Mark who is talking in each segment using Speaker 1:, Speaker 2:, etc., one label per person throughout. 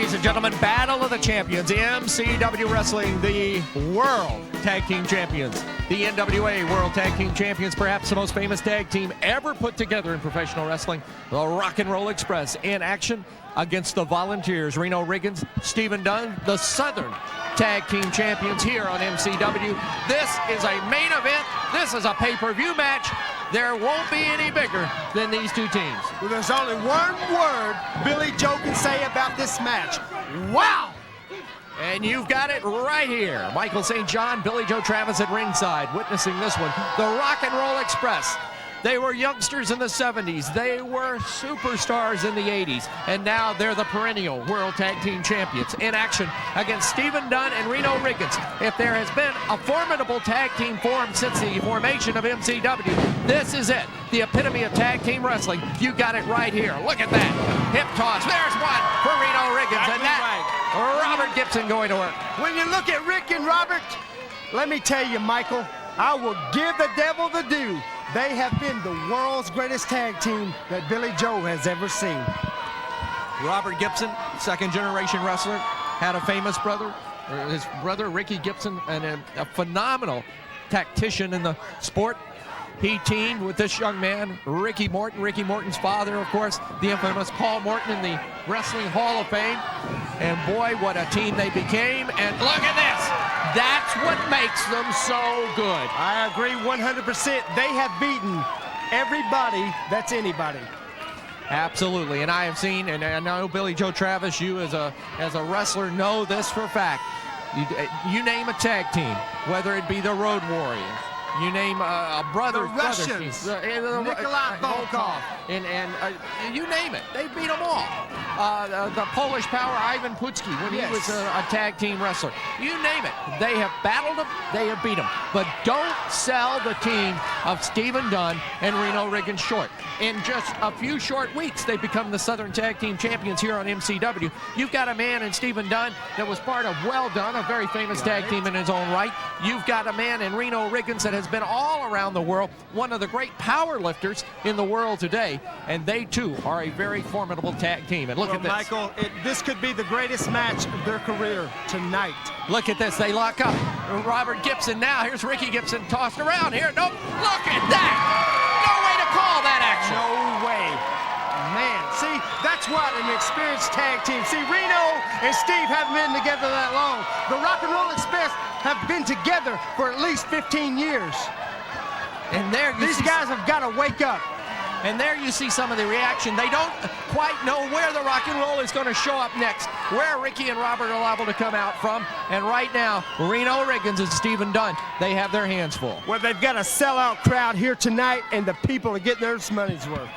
Speaker 1: Ladies and gentlemen, Battle of the Champions, MCW Wrestling, the World Tag Team Champions, the NWA World Tag Team Champions, perhaps the most famous tag team ever put together in professional wrestling, the Rock and Roll Express, in action against the Volunteers, Reno, Riggins, Stephen Dunn, the Southern Tag Team Champions here on MCW. This is a main event. This is a pay-per-view match. There won't be any bigger than these two teams.
Speaker 2: Well, there's only one word Billy Joe can say about this match. Wow!
Speaker 1: And you've got it right here. Michael St. John, Billy Joe Travis at ringside, witnessing this one. The Rock and Roll Express. They were youngsters in the 70s. They were superstars in the 80s. And now they're the perennial World Tag Team Champions in action against Stephen Dunn and Reno Riggins. If there has been a formidable tag team formed since the formation of MCW, this is it. The epitome of tag team wrestling. You got it right here. Look at that. Hip toss. There's one for Reno Riggins. And that, Robert Gibson going to work.
Speaker 2: When you look at Rick and Robert, let me tell you, Michael, I will give the devil the due. They have been the world's greatest tag team that Billy Joe has ever seen.
Speaker 1: Robert Gibson, second-generation wrestler, had a famous brother, his brother Ricky Gibson, and a phenomenal tactician in the sport. He teamed with this young man, Ricky Morton. Ricky Morton's father, of course, the infamous Paul Morton in the Wrestling Hall of Fame. And boy, what a team they became. And look at this. That's what makes them so good.
Speaker 2: I agree 100%. They have beaten everybody that's anybody.
Speaker 1: Absolutely. And I have seen, and I know Billy Joe Travis, you as a wrestler know this for a fact. You name a tag team, whether it be the Road Warriors, you name a brother,
Speaker 2: the Russians, Nikolai Volkov,
Speaker 1: and you name it, they beat them all. The Polish Power, Ivan Putski, when he was a tag team wrestler. You name it, they have battled them, they have beat them. But don't sell the team of Stephen Dunn and Reno Riggins short. In just a few short weeks, they become the Southern Tag Team Champions here on MCW. You've got a man in Stephen Dunn that was part of Well Done, a very famous tag team in his own right. You've got a man in Reno Riggins that has been all around the world, one of the great power lifters in the world today, and they too are a very formidable tag team. And look at this.
Speaker 2: Michael, this could be the greatest match of their career tonight.
Speaker 1: Look at this, they lock up. Robert Gibson now, here's Ricky Gibson tossed around here. Nope, look at that! No way to call that action.
Speaker 2: No way. Man, see, that's what an experienced tag team. See, Reno and Steve haven't been together that long. The Rock and Roll Express have been together for at least 15 years.
Speaker 1: And there
Speaker 2: these guys have got to wake up.
Speaker 1: And there you see some of the reaction. They don't quite know where the Rock and Roll is going to show up next, where Ricky and Robert are liable to come out from. And right now, Reno Riggins and Stephen Dunn, they have their hands full.
Speaker 2: Well, they've got a sellout crowd here tonight, and the people are getting their money's worth.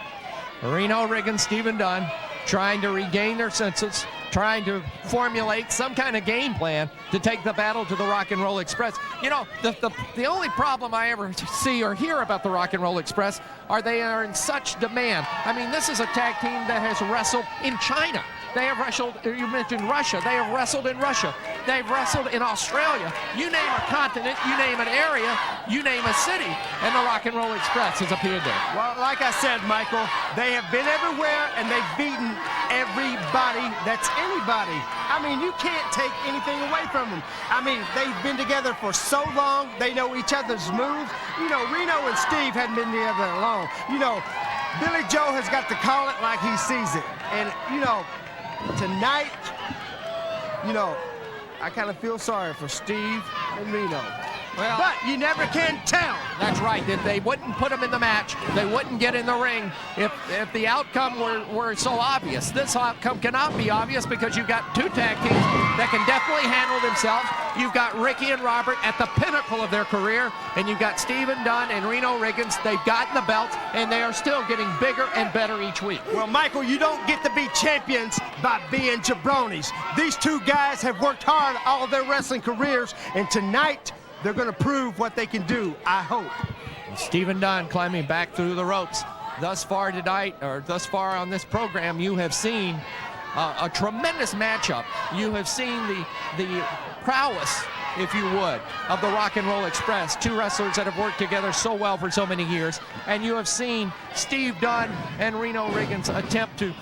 Speaker 1: Reno Riggins, Stephen Dunn, trying to regain their senses, trying to formulate some kind of game plan to take the battle to the Rock and Roll Express. You know, the only problem I ever see or hear about the Rock and Roll Express are they are in such demand. I mean, this is a tag team that has wrestled in China. They have wrestled, you mentioned Russia, they have wrestled in Russia. They've wrestled in Australia. You name a continent, you name an area, you name a city, and the Rock and Roll Express has appeared there.
Speaker 2: Well, like I said, Michael, they have been everywhere, and they've beaten everybody that's anybody. I mean, you can't take anything away from them. I mean, they've been together for so long, they know each other's moves. You know, Reno and Steve hadn't been together that long. You know, Billy Joe has got to call it like he sees it. And, you know, tonight, you know, I kind of feel sorry for Steve and Reno.
Speaker 1: Well,
Speaker 2: but you never can tell.
Speaker 1: That's right. If they wouldn't put them in the match, they wouldn't get in the ring if the outcome were so obvious. This outcome cannot be obvious because you've got two tag teams that can definitely handle themselves. You've got Ricky and Robert at the pinnacle of their career, and you've got Stephen Dunn and Reno Riggins. They've gotten the belts, and they are still getting bigger and better each week.
Speaker 2: Well, Michael, you don't get to be champions by being jabronis. These two guys have worked hard all their wrestling careers, and tonight, they're going to prove what they can do, I hope.
Speaker 1: And Stephen Dunn climbing back through the ropes. Thus far tonight, or thus far on this program, you have seen a tremendous matchup. You have seen the prowess if you would, of the Rock and Roll Express, two wrestlers that have worked together so well for so many years, and you have seen Steve Dunn and Reno Riggins attempt to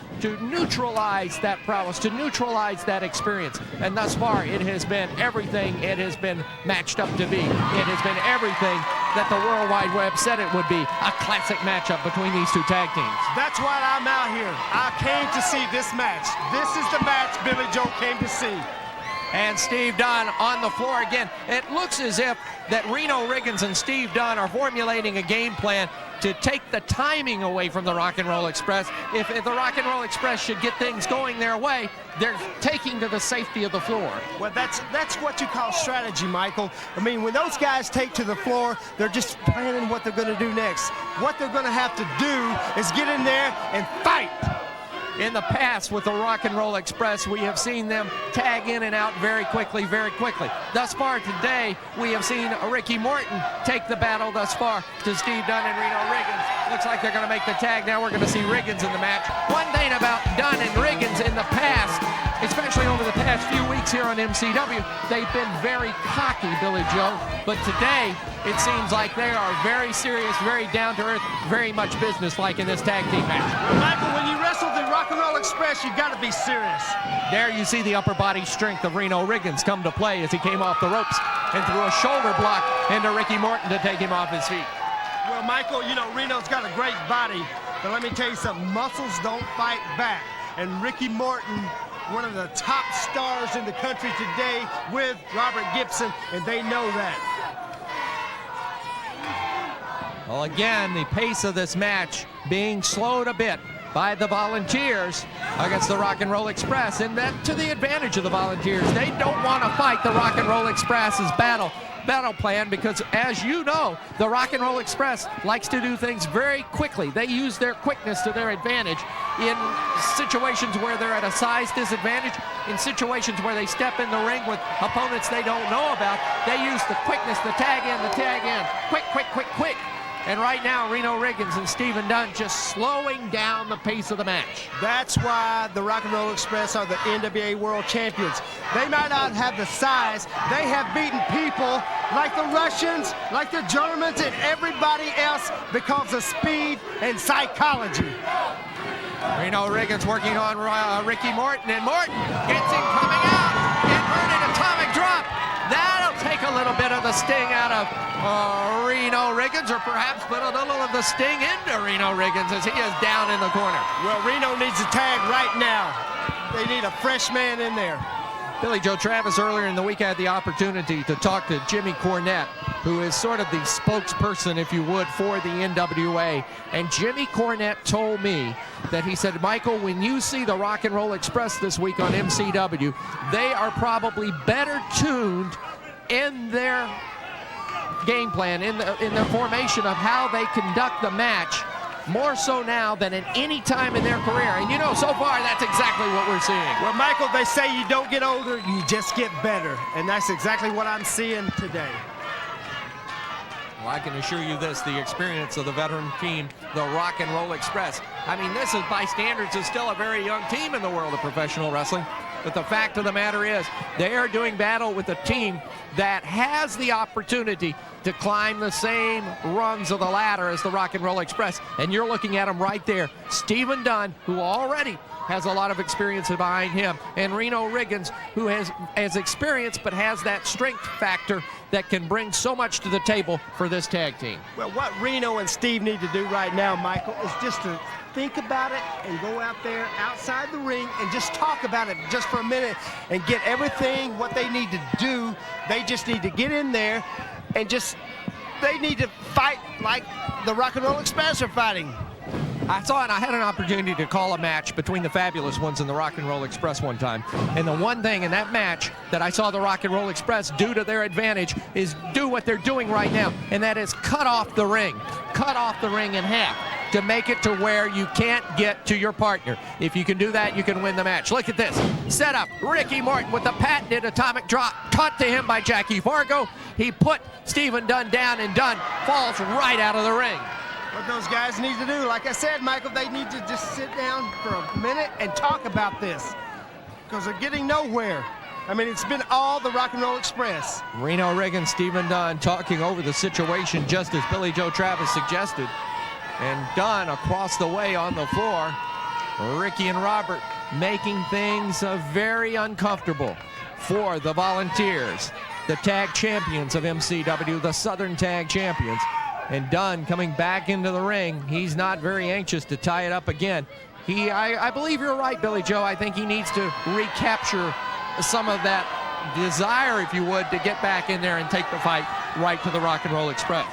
Speaker 1: neutralize that prowess, to neutralize that experience. And thus far, it has been everything it has been matched up to be. It has been everything that the World Wide Web said it would be, a classic matchup between these two tag teams.
Speaker 2: That's why I'm out here. I came to see this match. This is the match Billy Joe came to see.
Speaker 1: And Steve Dunn on the floor again. It looks as if that Reno Riggins and Steve Dunn are formulating a game plan to take the timing away from the Rock and Roll Express. If the Rock and Roll Express should get things going their way, they're taking to the safety of the floor.
Speaker 2: Well, that's what you call strategy, Michael. I mean, when those guys take to the floor, they're just planning what they're going to do next. What they're going to have to do is get in there and fight.
Speaker 1: In the past with the Rock and Roll Express, we have seen them tag in and out very quickly, very quickly. Thus far today, we have seen Ricky Morton take the battle thus far to Steve Dunn and Reno Riggins. Looks like they're going to make the tag. Now we're going to see Riggins in the match. One thing about Dunn and Riggins in the past, especially over the past few weeks here on MCW, they've been very cocky, Billy Joe. But today, it seems like they are very serious, very down-to-earth, very much business-like in this tag team match.
Speaker 2: Michael, when you wrestle the Rock and Roll Express, you got to be serious.
Speaker 1: There you see the upper body strength of Reno Riggins come to play as he came off the ropes and threw a shoulder block into Ricky Morton to take him off his feet.
Speaker 2: Well, Michael, you know, Reno's got a great body, but let me tell you something, muscles don't fight back. And Ricky Morton, one of the top stars in the country today with Robert Gibson, and they know that.
Speaker 1: Well, again, the pace of this match being slowed a bit by the Volunteers against the Rock and Roll Express, and that to the advantage of the Volunteers. They don't want to fight the Rock and Roll Express's battle plan because, as you know, the Rock and Roll Express likes to do things very quickly. They use their quickness to their advantage in situations where they're at a size disadvantage, in situations where they step in the ring with opponents they don't know about. They use the quickness, the tag in, quick, quick, quick, quick. And right now, Reno Riggins and Stephen Dunn just slowing down the pace of the match.
Speaker 2: That's why the Rock and Roll Express are the NWA World Champions. They might not have the size. They have beaten people like the Russians, like the Germans, and everybody else because of speed and psychology.
Speaker 1: Reno Riggins working on Ricky Morton, and Morton gets him coming out. Inverted atomic drop. That'll take a little bit of the sting out of Reno Riggins, or perhaps put a little of the sting into Reno Riggins as he is down in the corner.
Speaker 2: Well, Reno needs a tag right now. They need a fresh man in there.
Speaker 1: Billy Joe Travis, earlier in the week, had the opportunity to talk to Jimmy Cornette, who is sort of the spokesperson, if you would, for the NWA. And Jimmy Cornette told me that he said, Michael, when you see the Rock and Roll Express this week on MCW, they are probably better tuned in their game plan, in their formation of how they conduct the match, more so now than at any time in their career. And you know, so far, that's exactly what we're seeing.
Speaker 2: Well, Michael, they say you don't get older, you just get better. And that's exactly what I'm seeing today.
Speaker 1: Well, I can assure you this, the experience of the veteran team, the Rock and Roll Express. I mean, this is, by standards, is still a very young team in the world of professional wrestling. But the fact of the matter is, they are doing battle with a team that has the opportunity to climb the same rungs of the ladder as the Rock and Roll Express. And you're looking at them right there. Stephen Dunn, who already has a lot of experience behind him, and Reno Riggins, who has experience but has that strength factor that can bring so much to the table for this tag team.
Speaker 2: Well, what Reno and Steve need to do right now, Michael, is just to think about it and go out there outside the ring and just talk about it just for a minute and get everything what they need to do. They just need to get in there and they need to fight like the Rock and Roll Express are fighting.
Speaker 1: I had an opportunity to call a match between the Fabulous Ones and the Rock and Roll Express one time. And the one thing in that match that I saw the Rock and Roll Express do to their advantage is do what they're doing right now, and that is cut off the ring in half to make it to where you can't get to your partner. If you can do that, you can win the match. Look at this. Set up Ricky Morton with the patented atomic drop taught to him by Jackie Fargo. He put Stephen Dunn down, and Dunn falls right out of the ring.
Speaker 2: What those guys need to do, like I said, Michael, they need to just sit down for a minute and talk about this because they're getting nowhere. I mean, it's been all the Rock and Roll Express.
Speaker 1: Reno, Riggins, Stephen Dunn talking over the situation just as Billy Joe Travis suggested. And Dunn across the way on the floor. Ricky and Robert making things very uncomfortable for the Volunteers, the tag champions of MCW, the Southern Tag Champions. And Dunn coming back into the ring. He's not very anxious to tie it up again. I believe you're right, Billy Joe. I think he needs to recapture some of that desire, if you would, to get back in there and take the fight right to the Rock and Roll Express.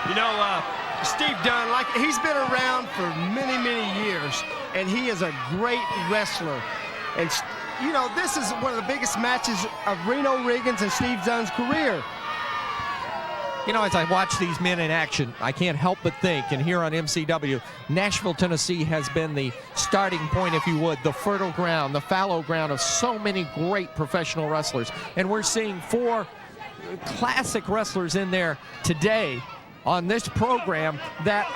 Speaker 2: You know, Steve Dunn, like, he's been around for many, many years, and he is a great wrestler. And, you know, this is one of the biggest matches of Reno, Riggins, and Steve Dunn's career.
Speaker 1: You know, as I watch these men in action, I can't help but think, and here on MCW, Nashville, Tennessee has been the starting point, if you would, the fertile ground, the fallow ground of so many great professional wrestlers. And we're seeing 4 classic wrestlers in there today on this program that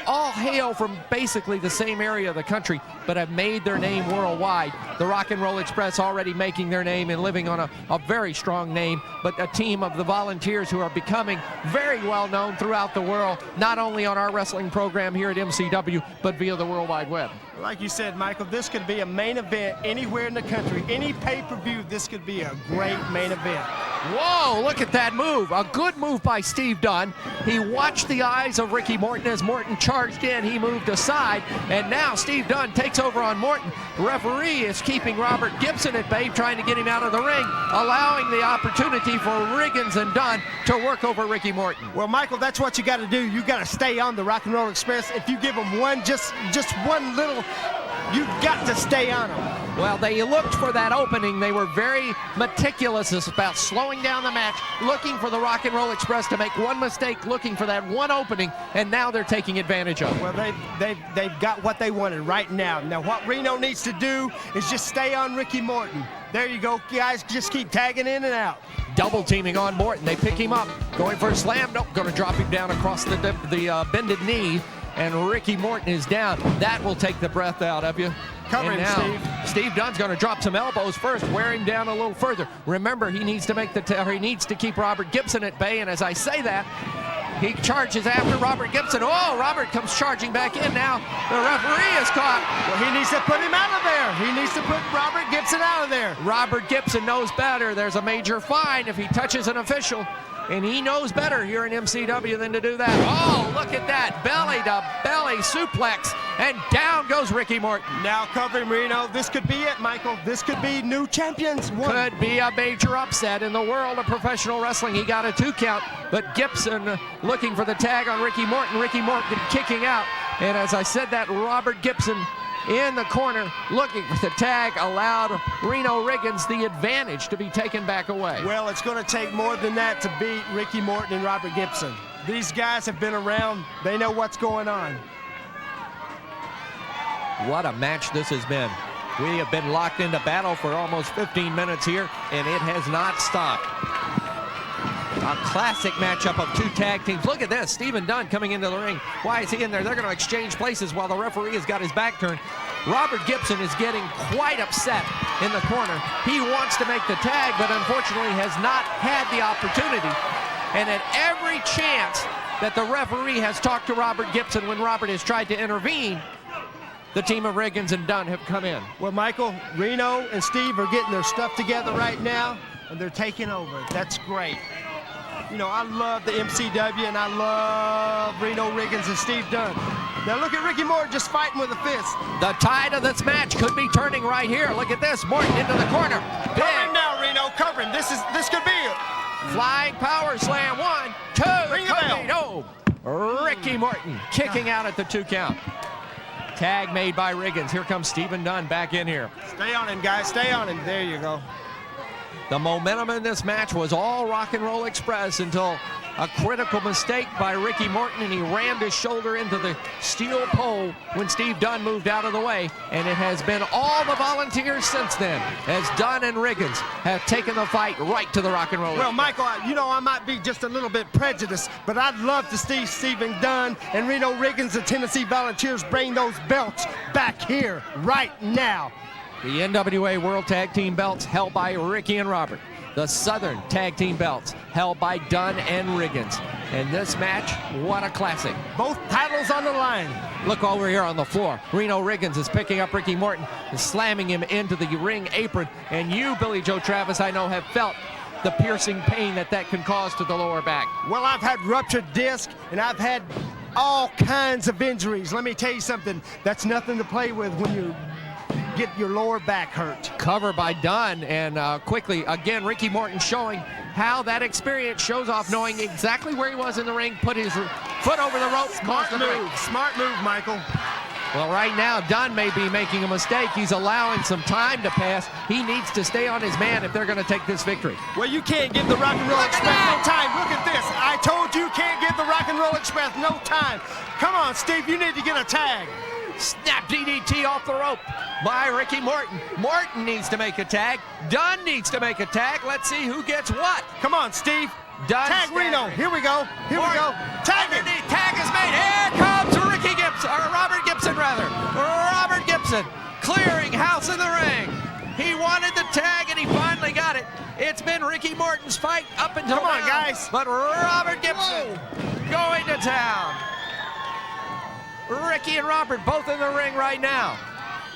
Speaker 1: all hail from basically the same area of the country, but have made their name worldwide. The Rock and Roll Express already making their name and living on a very strong name, but a team of the Volunteers who are becoming very well known throughout the world, not only on our wrestling program here at MCW, but via the World Wide Web.
Speaker 2: Like you said, Michael, this could be a main event anywhere in the country. Any pay-per-view, this could be a great main event.
Speaker 1: Whoa, look at that move. A good move by Steve Dunn. He watched the eyes of Ricky Morton as Morton charged in. He moved aside, and now Steve Dunn takes over on Morton. The referee is keeping Robert Gibson at bay, trying to get him out of the ring, allowing the opportunity for Riggins and Dunn to work over Ricky Morton.
Speaker 2: Well, Michael, that's what you got to do. You got to stay on the Rock and Roll Express. If you give them one, just one little, you've got to stay on them.
Speaker 1: Well, they looked for that opening. They were very meticulous about slowing down the match, looking for the Rock and Roll Express to make one mistake, looking for that one opening, and now they're taking advantage of it.
Speaker 2: Well, they've got what they wanted right now. Now, what Reno needs to do is just stay on Ricky Morton. There you go, guys. Just keep tagging in and out.
Speaker 1: Double teaming on Morton. They pick him up, going for a slam. Nope, going to drop him down across the bended knee, and Ricky Morton is down. That will take the breath out of you.
Speaker 2: Cover him, Steve.
Speaker 1: Steve Dunn's going to drop some elbows first, wear him down a little further. Remember, he needs to he needs to keep Robert Gibson at bay, and as I say that, he charges after Robert Gibson. Oh, Robert comes charging back in now. The referee is caught.
Speaker 2: Well, he needs to put him out of there. He needs to put Robert Gibson out of there.
Speaker 1: Robert Gibson knows better. There's a major fine if he touches an official. And he knows better here in MCW than to do that. Oh, look at that. Belly to belly suplex. And down goes Ricky Morton.
Speaker 2: Now covering Reno. This could be it, Michael. This could be new champions.
Speaker 1: Could be a major upset in the world of professional wrestling. He got a 2 count, but Gibson looking for the tag on Ricky Morton. Ricky Morton kicking out. And as I said that, Robert Gibson in the corner looking for the tag, allowed Reno Riggins the advantage to be taken back away.
Speaker 2: Well, it's going to take more than that to beat Ricky Morton and Robert Gibson. These guys have been around. They know what's going on.
Speaker 1: What a match this has been. We have been locked into battle for almost 15 minutes here, and it has not stopped. A classic matchup of 2 tag teams. Look at this, Stephen Dunn coming into the ring. Why is he in there? They're going to exchange places while the referee has got his back turned. Robert Gibson is getting quite upset in the corner. He wants to make the tag, but unfortunately has not had the opportunity. And at every chance that the referee has talked to Robert Gibson when Robert has tried to intervene, the team of Riggins and Dunn have come in.
Speaker 2: Well, Michael, Reno and Steve are getting their stuff together right now, and they're taking over. That's great. You know, I love the MCW, and I love Reno Riggins and Steve Dunn. Now look at Ricky Morton just fighting with a fist.
Speaker 1: The tide of this match could be turning right here. Look at this, Morton into the corner.
Speaker 2: Covering now, Reno, covering. This could be it.
Speaker 1: Flying power slam, 1, 2,
Speaker 2: Ring the bell.
Speaker 1: Ricky Morton kicking out at the 2 count. Tag made by Riggins. Here comes Stephen Dunn back in here.
Speaker 2: Stay on him, guys. Stay on him. There you go.
Speaker 1: The momentum in this match was all Rock and Roll Express until a critical mistake by Ricky Morton, and he rammed his shoulder into the steel pole when Steve Dunn moved out of the way. And it has been all the Volunteers since then, as Dunn and Riggins have taken the fight right to the Rock and Roll Express.
Speaker 2: Well, Michael, you know, I might be just a little bit prejudiced, but I'd love to see Stephen Dunn and Reno Riggins, the Tennessee Volunteers, bring those belts back here right now.
Speaker 1: The NWA World Tag Team belts held by Ricky and Robert. The Southern Tag Team belts held by Dunn and Riggins. And this match, what a classic.
Speaker 2: Both titles on the line.
Speaker 1: Look over here on the floor. Reno Riggins is picking up Ricky Morton and slamming him into the ring apron. And you, Billy Joe Travis, I know have felt the piercing pain that can cause to the lower back.
Speaker 2: Well, I've had ruptured disc, and I've had all kinds of injuries. Let me tell you something, that's nothing to play with when you get your lower back hurt.
Speaker 1: Cover by Dunn, and quickly, again, Ricky Morton showing how that experience shows off, knowing exactly where he was in the ring, put his foot over the rope.
Speaker 2: Smart move, Michael.
Speaker 1: Well, right now, Dunn may be making a mistake. He's allowing some time to pass. He needs to stay on his man if they're going to take this victory.
Speaker 2: Well, you can't give the Rock and Roll Express no time. Look at this. I told you can't give the Rock and Roll Express no time. Come on, Steve, you need to get a tag.
Speaker 1: Snap DDT off the rope by Ricky Morton. Morton needs to make a tag. Dunn needs to make a tag. Let's see who gets what.
Speaker 2: Come on, Steve.
Speaker 1: Dunn
Speaker 2: tag Reno. Here we go. Here we go. Tag it.
Speaker 1: Tag is made. Here comes Ricky Gibson, or Robert Gibson rather. Robert Gibson clearing house in the ring. He wanted the tag and he finally got it. It's been Ricky Morton's fight up until now.
Speaker 2: Come on, guys.
Speaker 1: But Robert Gibson going to town. Ricky and Robert both in the ring right now.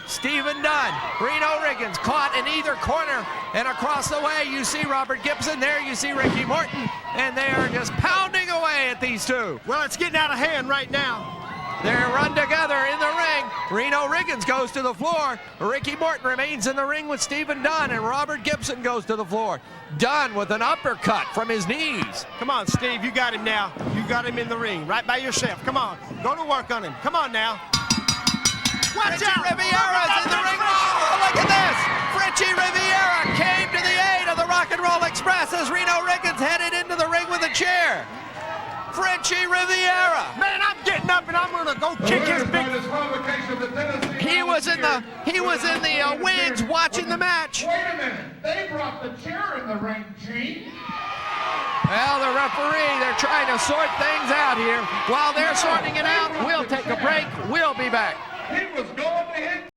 Speaker 1: Stephen Dunn, Reno Riggins caught in either corner, and across the way you see Robert Gibson, there you see Ricky Morton, and they are just pounding away at these two.
Speaker 2: Well, it's getting out of hand right now.
Speaker 1: They're run together in the ring. Reno Riggins goes to the floor. Ricky Morton remains in the ring with Stephen Dunn, and Robert Gibson goes to the floor. Dunn with an uppercut from his knees.
Speaker 2: Come on, Steve, you got him now. You got him in the ring, right by yourself. Come on, go to work on him. Come on now. Watch out!
Speaker 1: Riviera's in the ring. Oh, look at this! Frenchie Riviera came to the aid of the Rock and Roll Express as Reno Riggins headed into the ring with a chair. Frenchie Riviera.
Speaker 2: Man, I'm getting up and I'm gonna go kick his big.
Speaker 1: He was in the wings watching the match.
Speaker 3: Wait a minute, they brought the chair in the ring, Gene.
Speaker 1: Well, the referee, they're trying to sort things out here. While they're sorting it out, we'll take a break. We'll be back.
Speaker 3: He was going